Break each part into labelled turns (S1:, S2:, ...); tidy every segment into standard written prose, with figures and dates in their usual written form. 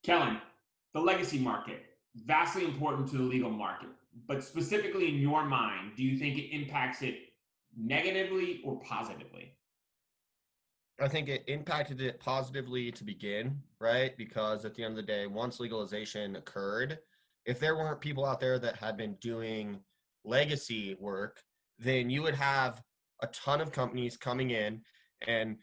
S1: Kellen, the legacy market, vastly important to the legal market, but specifically in your mind, do you think it impacts it negatively or positively?
S2: I think it impacted it positively to begin, right? Because at the end of the day, once legalization occurred, if there weren't people out there that had been doing legacy work, then you would have a ton of companies coming in. And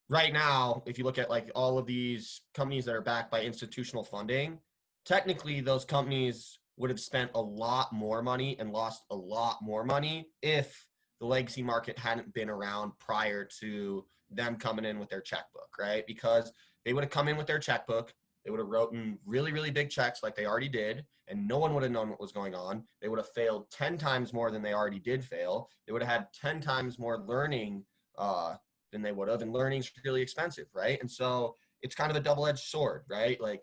S2: right now, if you look at like all of these companies that are backed by institutional funding, technically those companies would have spent a lot more money and lost a lot more money if the legacy market hadn't been around prior to them coming in with their checkbook, right? Because they would have come in with their checkbook, they would have written really, really big checks like they already did, and no one would have known what was going on. They would have failed 10 times more than they already did fail. They would have had 10 times more learning than they would have, and learning's really expensive, right? And so it's kind of a double-edged sword, right? Like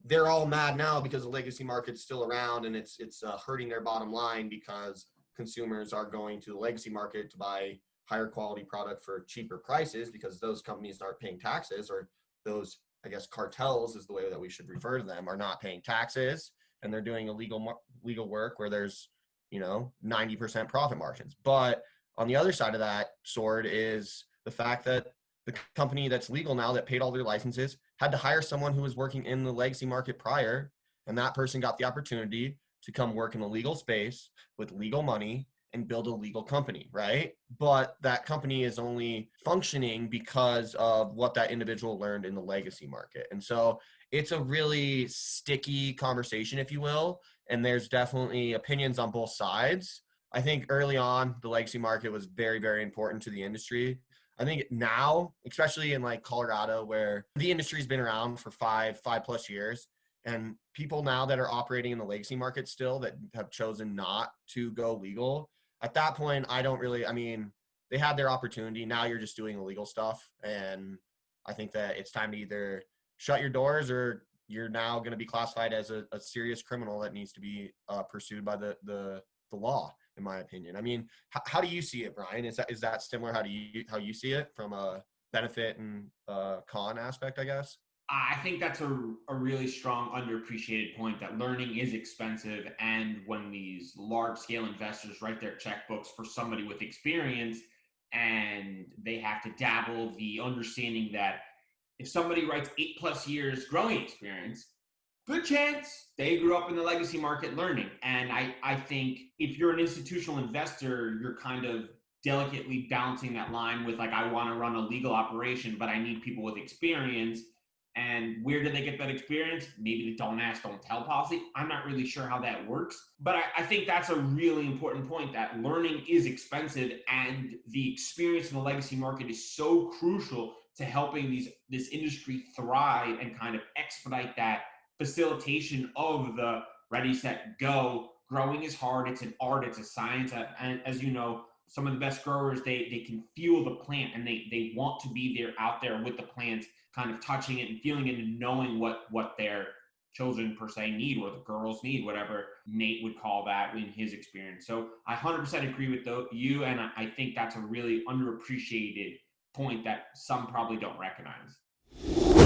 S2: they're all mad now because the legacy market's still around and it's hurting their bottom line because consumers are going to the legacy market to buy higher quality product for cheaper prices because those companies aren't paying taxes, or those, I guess, cartels is the way that we should refer to them, are not paying taxes, and they're doing legal work where there's 90% profit margins. But on the other side of that sword is the fact that the company that's legal now that paid all their licenses had to hire someone who was working in the legacy market prior, and that person got the opportunity to come work in a legal space with legal money and build a legal company, right? But that company is only functioning because of what that individual learned in the legacy market. And so it's a really sticky conversation, if you will, and there's definitely opinions on both sides. I think early on, the legacy market was very, very important to the industry. I think now, especially in like Colorado, where the industry's been around for five plus years, and people now that are operating in the legacy market still that have chosen not to go legal, at that point, they had their opportunity. Now you're just doing illegal stuff. And I think that it's time to either shut your doors, or you're now going to be classified as a serious criminal that needs to be pursued by the law, in my opinion. I mean, how do you see it, Brian? Is that similar? How you see it from a benefit and con aspect, I guess?
S1: I think that's a really strong underappreciated point that learning is expensive. And when these large scale investors write their checkbooks for somebody with experience and they have to dabble the understanding that if somebody writes 8+ years growing experience, good chance they grew up in the legacy market learning. And I think if you're an institutional investor, you're kind of delicately balancing that line with like, I want to run a legal operation, but I need people with experience. And where do they get that experience? Maybe the don't ask, don't tell policy. I'm not really sure how that works. But I think that's a really important point, that learning is expensive, and the experience in the legacy market is so crucial to helping this industry thrive and kind of expedite that facilitation of the ready, set, go. Growing is hard. It's an art. It's a science. And as you know, some of the best growers, they can feel the plant, and they want to be there out there with the plants, kind of touching it and feeling it and knowing what their children per se need, or the girls need, whatever Nate would call that in his experience. So I 100% agree with you, and I think that's a really underappreciated point that some probably don't recognize.